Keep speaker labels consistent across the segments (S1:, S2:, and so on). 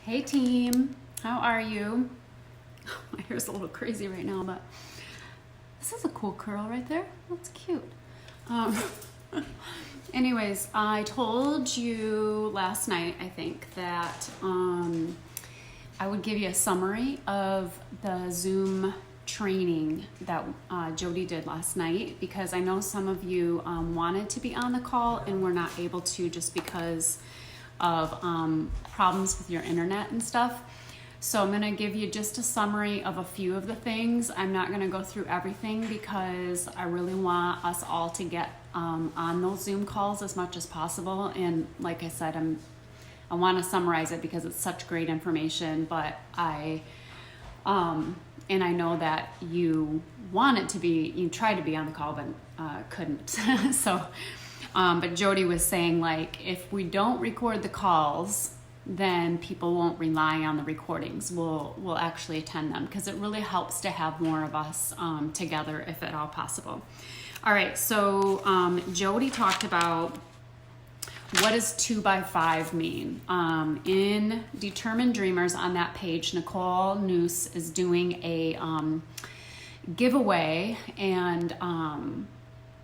S1: Hey team, how are you? My hair's a little crazy right now, but this is a cool curl right there. That's cute. Um, anyways, I told you last night, I think, that I would give you a summary of the Zoom training that Jody did last night, because I know some of you wanted to be on the call and were not able to just because of problems with your internet and stuff. So I'm going to give you just a summary of a few of the things. I'm not going to go through everything because I really want us all to get on those Zoom calls as much as possible. And like I said, I want to summarize it because it's such great information, but and I know that you tried to be on the call, but couldn't. So, but Jody was saying, like, if we don't record the calls, then people won't rely on the recordings. We'll actually attend them because it really helps to have more of us together if at all possible. All right, so Jody talked about what does 2x5 mean. In Determined Dreamers on that page, Nicole Noose is doing a giveaway, and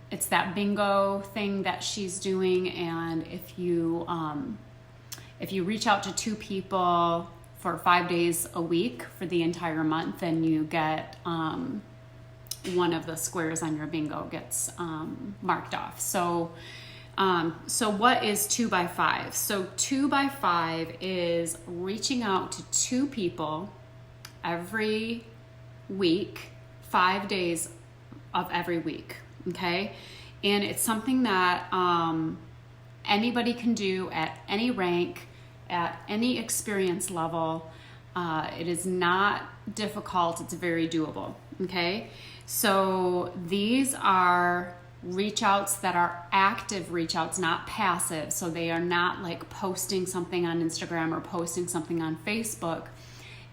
S1: it's that bingo thing that she's doing. And if you reach out to 2 people for 5 days a week for the entire month, then you get one of the squares on your bingo gets marked off. So what is 2x5? So 2x5 is reaching out to 2 people every week, 5 days of every week. Okay. And it's something that anybody can do at any rank, at any experience level. It is not difficult. It's very doable. Okay. So these are reach outs that are active reach outs, not passive. So they are not like posting something on Instagram or posting something on Facebook.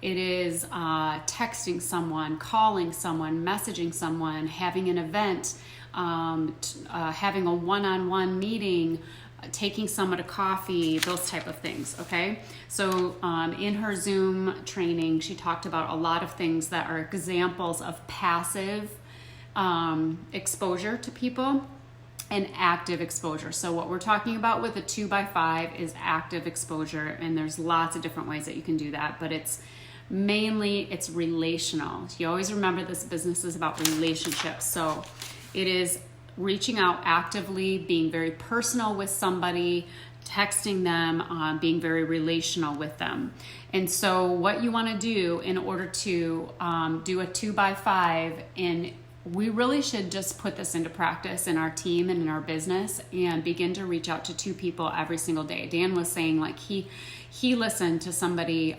S1: It is texting someone, calling someone, messaging someone, having an event, having a one-on-one meeting, taking someone to coffee, those type of things. Okay. So in her Zoom training, she talked about a lot of things that are examples of passive exposure to people and active exposure. So what we're talking about with a 2x5 is active exposure, and there's lots of different ways that you can do that, but it's relational. You always remember this business is about relationships. So it is reaching out actively, being very personal with somebody, texting them, being very relational with them. And so what you want to do in order to do a 2x5, and we really should just put this into practice in our team and in our business and begin to reach out to 2 people every single day. Dan was saying, like, he listened to somebody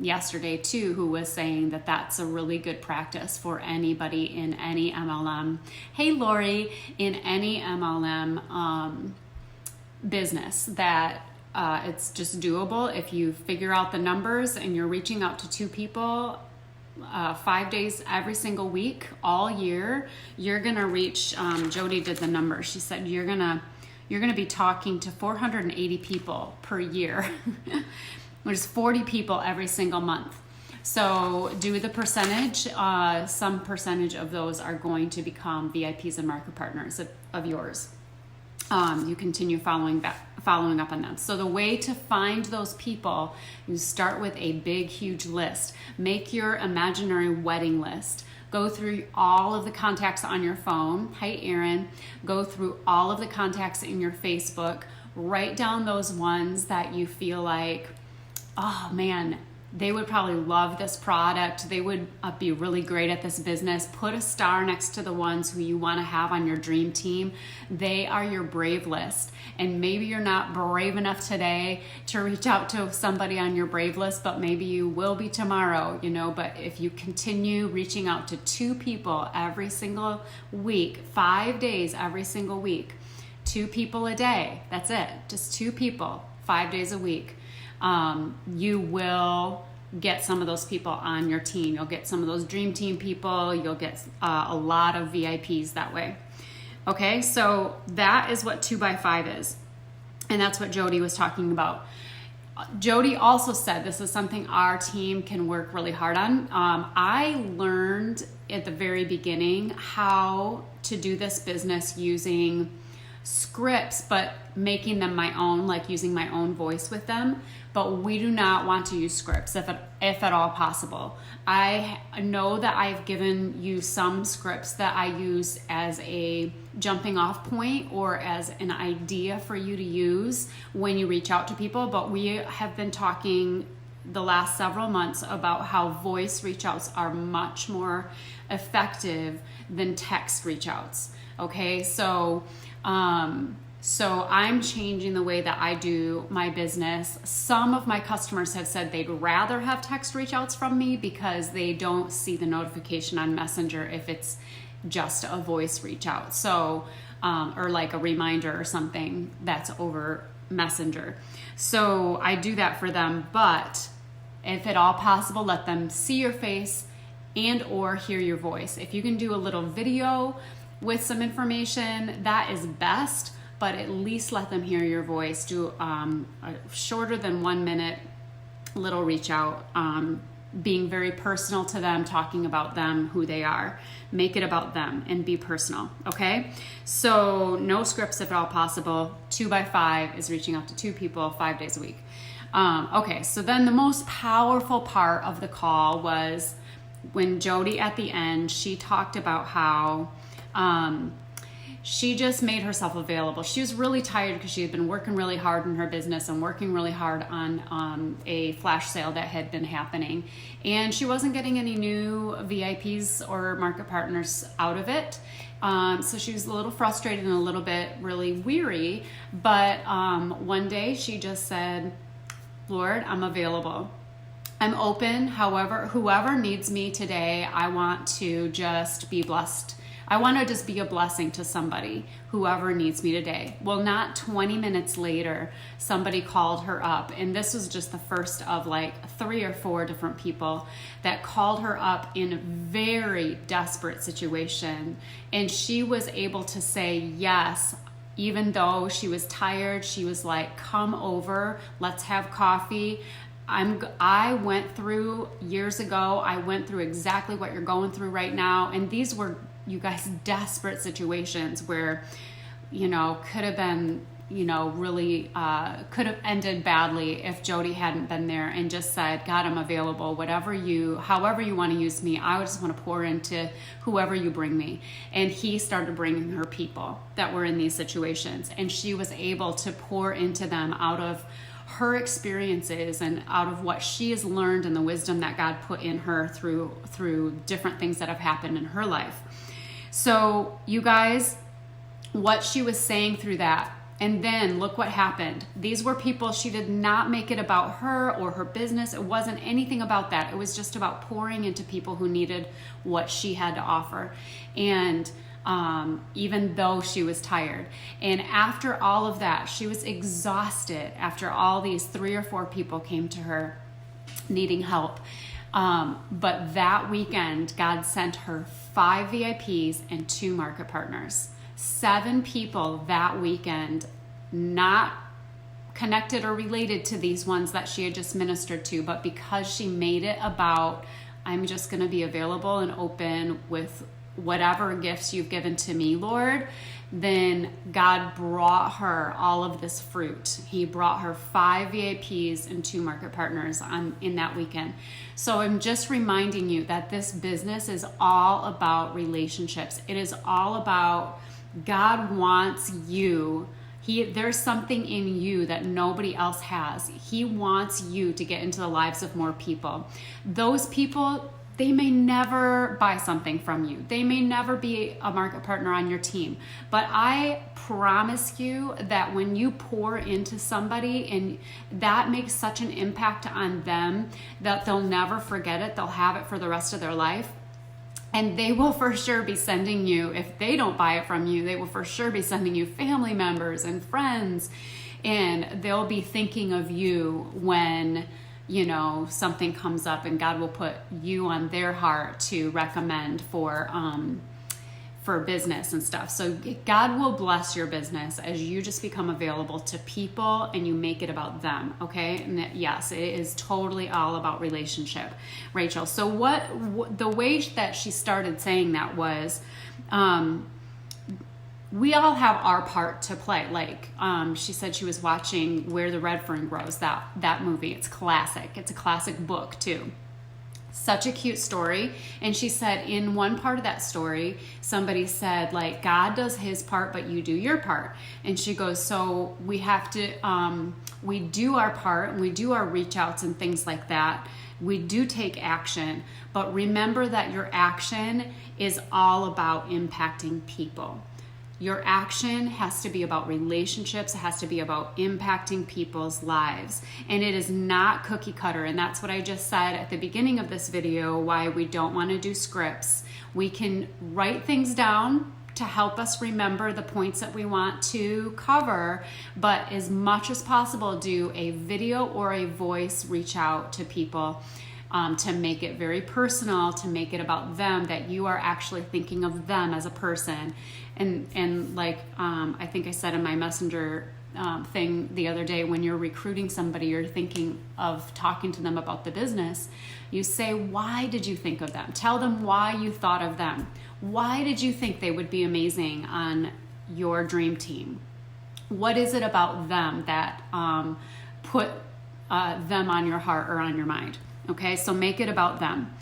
S1: yesterday too who was saying that that's a really good practice for anybody in any MLM. Hey Lori, in any MLM business, that it's just doable. If you figure out the numbers and you're reaching out to 2 people 5 days every single week all year, you're gonna reach, Jody did the numbers. She said you're gonna be talking to 480 people per year, which is 40 people every single month. So do the percentage. Some percentage of those are going to become VIPs and market partners of yours. You continue following up on them. So the way to find those people, you start with a big, huge list. Make your imaginary wedding list. Go through all of the contacts on your phone. Hi, Erin. Go through all of the contacts in your Facebook. Write down those ones that you feel like, oh man, they would probably love this product. They would be really great at this business. Put a star next to the ones who you want to have on your dream team. They are your brave list. And maybe you're not brave enough today to reach out to somebody on your brave list, but maybe you will be tomorrow, But if you continue reaching out to 2 people every single week, 5 days every single week, 2 people a day, that's it. Just 2 people, 5 days a week. You will get some of those people on your team. You'll get some of those dream team people. You'll get a lot of VIPs that way. Okay, so that is what 2x5 is. And that's what Jody was talking about. Jody also said this is something our team can work really hard on. I learned at the very beginning how to do this business using scripts, but making them my own, like using my own voice with them. But we do not want to use scripts if at all possible. I know that I've given you some scripts that I use as a jumping off point or as an idea for you to use when you reach out to people, but we have been talking the last several months about how voice reach outs are much more effective than text reach outs. Okay, so I'm changing the way that I do my business. Some of my customers have said they'd rather have text reach outs from me because they don't see the notification on Messenger if it's just a voice reach out. So, or like a reminder or something that's over Messenger. So I do that for them, but if at all possible, let them see your face and or hear your voice. If you can do a little video with some information, that is best, but at least let them hear your voice. Do a shorter than 1 minute little reach out, being very personal to them, talking about them, who they are. Make it about them and be personal, okay? So no scripts if at all possible. 2x5 is reaching out to 2 people 5 days a week. Okay, so then the most powerful part of the call was when Jody at the end, she talked about how she just made herself available. She was really tired because she had been working really hard in her business and working really hard on a flash sale that had been happening. And she wasn't getting any new VIPs or market partners out of it. So she was a little frustrated and a little bit really weary. But one day she just said, Lord, I'm available. I'm open. However, whoever needs me today, I want to just be blessed. I want to just be a blessing to somebody, whoever needs me today. Well, not 20 minutes later, somebody called her up. And this was just the first of like 3 or 4 different people that called her up in a very desperate situation. And she was able to say yes. Even though she was tired, she was like, come over, let's have coffee. I went through years ago, I went through exactly what you're going through right now. And these were, you guys, desperate situations where, could have been, really could have ended badly if Jody hadn't been there and just said, God, I'm available, however you want to use me. I just want to pour into whoever you bring me. And he started bringing her people that were in these situations. And she was able to pour into them out of her experiences and out of what she has learned and the wisdom that God put in her through different things that have happened in her life. So you guys, what she was saying through that, and then look what happened. These were people, she did not make it about her or her business. It wasn't anything about that. It was just about pouring into people who needed what she had to offer. And even though she was tired. And after all of that, she was exhausted after all these 3 or 4 people came to her needing help. But that weekend, God sent her 5 VIPs and 2 market partners. 7 people that weekend, not connected or related to these ones that she had just ministered to, but because she made it about, I'm just going to be available and open with whatever gifts you've given to me, Lord, then God brought her all of this fruit. He brought her 5 VIPs and 2 market partners in that weekend. So I'm just reminding you that this business is all about relationships. It is all about God wants you. There's something in you that nobody else has. He wants you to get into the lives of more people. Those people, they may never buy something from you. They may never be a market partner on your team. But I promise you that when you pour into somebody and that makes such an impact on them that they'll never forget it, they'll have it for the rest of their life. And they will for sure be sending you, if they don't buy it from you, they will for sure be sending you family members and friends. And they'll be thinking of you when something comes up, and God will put you on their heart to recommend for for business and stuff. So God will bless your business as you just become available to people and you make it about them, okay? And yes, it is totally all about relationship, Rachel. So the way that she started saying that was, we all have our part to play. Like she said she was watching Where the Red Fern Grows, that movie. It's classic. It's a classic book too. Such a cute story. And she said in one part of that story, somebody said, like, God does his part, but you do your part. And she goes, so we have to, we do our part and we do our reach outs and things like that. We do take action, but remember that your action is all about impacting people. Your action has to be about relationships. It has to be about impacting people's lives. And it is not cookie cutter. And that's what I just said at the beginning of this video, why we don't want to do scripts. We can write things down to help us remember the points that we want to cover, but as much as possible, do a video or a voice reach out to people. To make it very personal, to make it about them, that you are actually thinking of them as a person. And like I think I said in my messenger thing the other day, when you're recruiting somebody, you're thinking of talking to them about the business, you say, why did you think of them? Tell them why you thought of them. Why did you think they would be amazing on your dream team? What is it about them that put them on your heart or on your mind? Okay, so make it about them.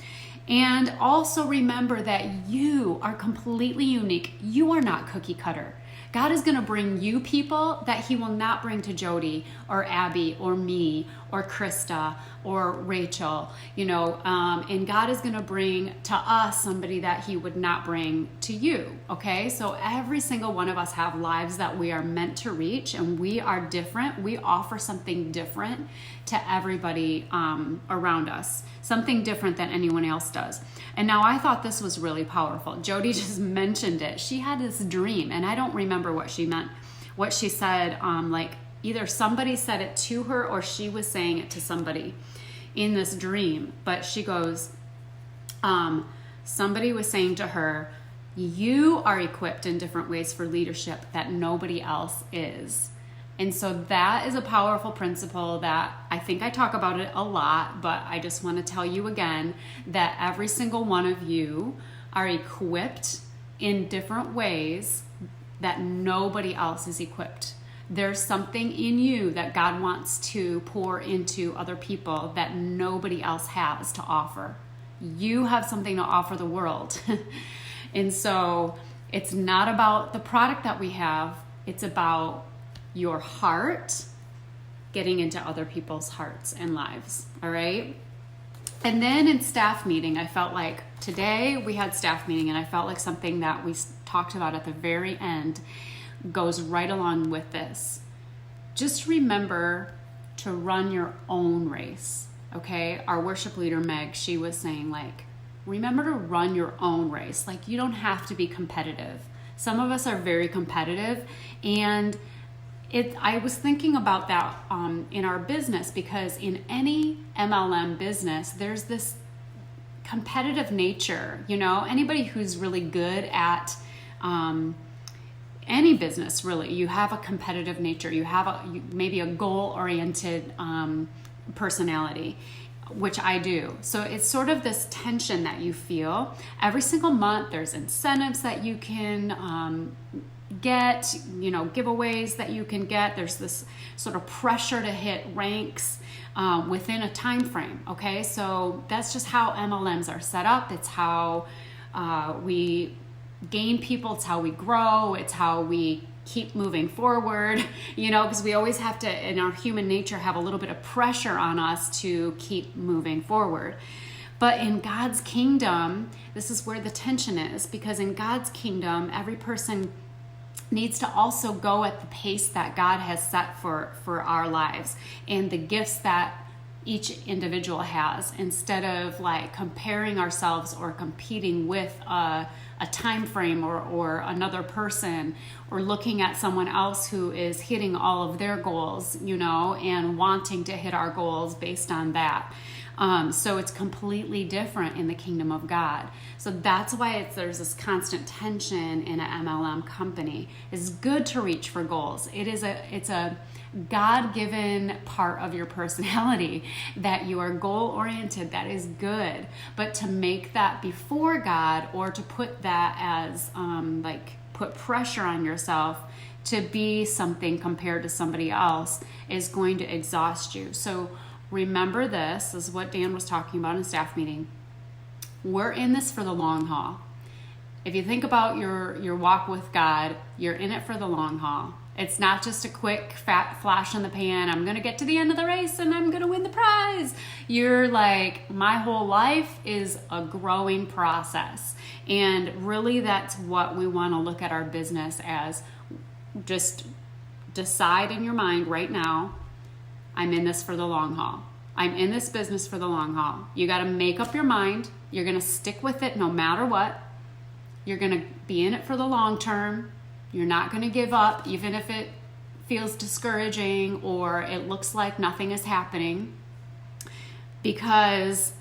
S1: And also remember that you are completely unique. You are not cookie cutter. God is going to bring you people that he will not bring to Jody or Abby or me or Krista or Rachel, and God is going to bring to us somebody that he would not bring to you. Okay. So every single one of us have lives that we are meant to reach, and we are different. We offer something different to everybody around us, something different than anyone else does. And now I thought this was really powerful. Jody just mentioned it. She had this dream, and I don't remember what she meant, what she said, like either somebody said it to her or she was saying it to somebody in this dream. But she goes, somebody was saying to her, you are equipped in different ways for leadership that nobody else is. And so that is a powerful principle that I think I talk about it a lot, but I just want to tell you again that every single one of you are equipped in different ways that nobody else is equipped. There's something in you that God wants to pour into other people that nobody else has to offer. You have something to offer the world. And so it's not about the product that we have, it's about your heart getting into other people's hearts and lives. All right. And then in staff meeting, I felt like today we had staff meeting, and I felt like something that we talked about at the very end goes right along with this. Just remember to run your own race. Okay. Our worship leader, Meg, she was saying, like, remember to run your own race. Like, you don't have to be competitive. Some of us are very competitive, and I was thinking about that in our business, because in any MLM business, there's this competitive nature. Anybody who's really good at any business, really, you have a competitive nature. You have maybe a goal-oriented personality, which I do. So it's sort of this tension that you feel. Every single month, there's incentives that you can get, giveaways that you can get. There's this sort of pressure to hit ranks within a time frame. Okay, so that's just how MLMs are set up. It's how we gain people. It's how we grow. It's how we keep moving forward, because we always have to, in our human nature, have a little bit of pressure on us to keep moving forward. But in God's kingdom, this is where the tension is, because in God's kingdom, every person needs to also go at the pace that God has set for our lives and the gifts that each individual has, instead of like comparing ourselves or competing with a a time frame or another person, or looking at someone else who is hitting all of their goals, and wanting to hit our goals based on that. So it's completely different in the kingdom of God. So that's why there's this constant tension in an MLM company. It's good to reach for goals. It's a God-given part of your personality that you are goal-oriented. That is good. But to make that before God, or to put that as put pressure on yourself to be something compared to somebody else, is going to exhaust you. So remember, this is what Dan was talking about in staff meeting. We're in this for the long haul. If you think about your walk with God, you're in it for the long haul. It's not just a quick fat flash in the pan. I'm going to get to the end of the race and I'm going to win the prize. You're like, my whole life is a growing process. And really, that's what we want to look at our business as. Just decide in your mind right now, I'm in this for the long haul. I'm in this business for the long haul. You got to make up your mind. You're going to stick with it no matter what. You're going to be in it for the long term. You're not going to give up, even if it feels discouraging or it looks like nothing is happening, because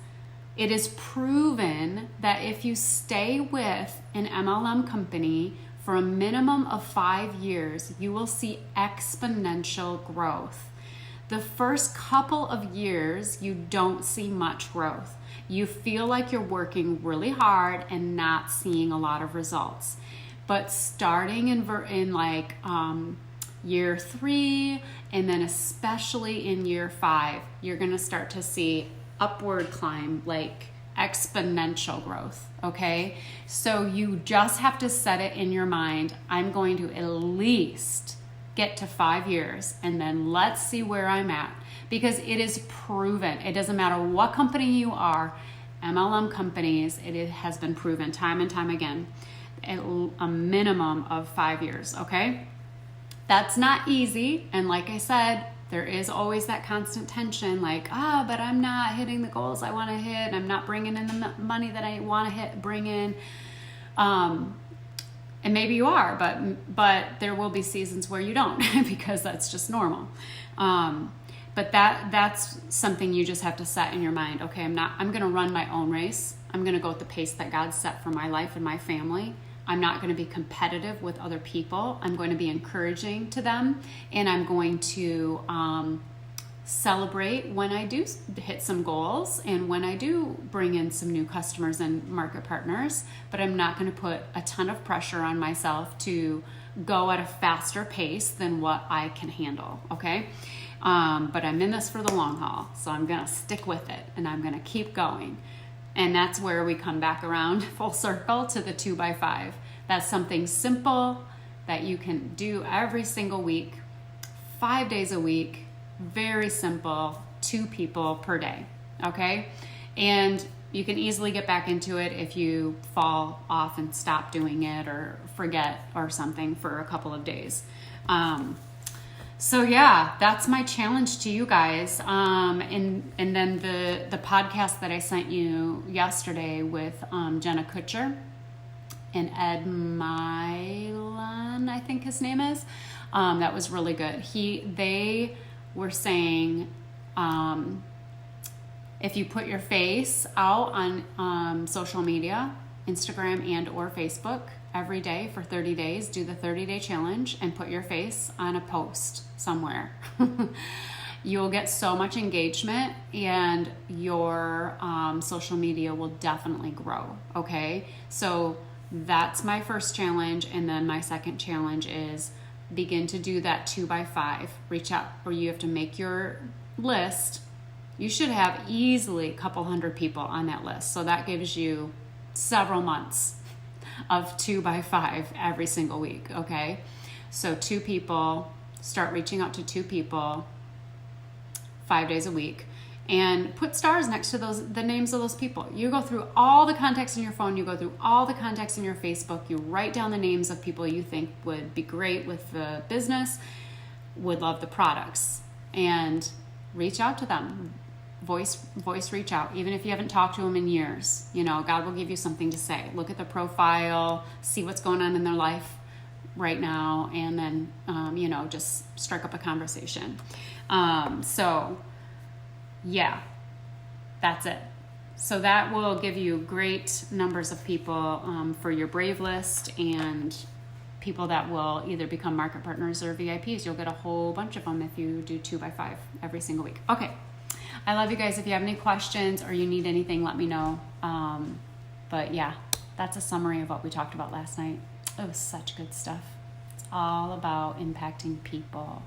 S1: it is proven that if you stay with an MLM company for a minimum of 5 years, you will see exponential growth. The first couple of years, you don't see much growth. You feel like you're working really hard and not seeing a lot of results. But starting in year 3, and then especially in year 5, you're going to start to see upward climb, like exponential growth, okay? So you just have to set it in your mind, I'm going to at least get to 5 years, and then let's see where I'm at. Because it is proven. It doesn't matter what company you are, MLM companies, it has been proven time and time again, a minimum of 5 years, okay? That's not easy, and like I said, there is always that constant tension, like, but I'm not hitting the goals I want to hit, I'm not bringing in the money that I want to bring in, and maybe you are, but there will be seasons where you don't, because that's just normal. But that's something you just have to set in your mind. Okay, I'm going to run my own race. I'm going to go at the pace that God set for my life and my family. I'm not going to be competitive with other people. I'm going to be encouraging to them, and I'm going to celebrate when I do hit some goals and when I do bring in some new customers and market partners, but I'm not going to put a ton of pressure on myself to go at a faster pace than what I can handle, okay? But I'm in this for the long haul, so I'm going to stick with it, and I'm going to keep going. And that's where we come back around full circle to the 2x5. That's something simple that you can do every single week, 5 days a week, very simple, 2 people per day, okay? And you can easily get back into it if you fall off and stop doing it or forget or something for a couple of days. So yeah, that's my challenge to you guys. And then the podcast that I sent you yesterday with Jenna Kutcher and Ed Milan, I think his name is. That was really good. They were saying if you put your face out on social media, Instagram and or Facebook, every day for 30 days, do the 30-day challenge and put your face on a post somewhere. You'll get so much engagement, and your social media will definitely grow, okay? So that's my first challenge, and then my second challenge is begin to do that 2x5. Reach out, or you have to make your list. You should have easily a couple hundred people on that list, so that gives you several months of 2x5 every single week, okay? So 2 people, start reaching out to 2 people 5 days a week, and put stars next to the names of those people. You go through all the contacts in your phone, you go through all the contacts in your Facebook, you write down the names of people you think would be great with the business, would love the products, and reach out to them. voice reach out. Even if you haven't talked to them in years, you know, God will give you something to say. Look at the profile, see what's going on in their life right now, and then you know, just strike up a conversation. So yeah, that's it. So that will give you great numbers of people for your Brave list, and people that will either become market partners or VIPs. You'll get a whole bunch of them if you do 2x5 every single week. Okay. I love you guys. If you have any questions or you need anything, let me know. But yeah, that's a summary of what we talked about last night. It was such good stuff. It's all about impacting people.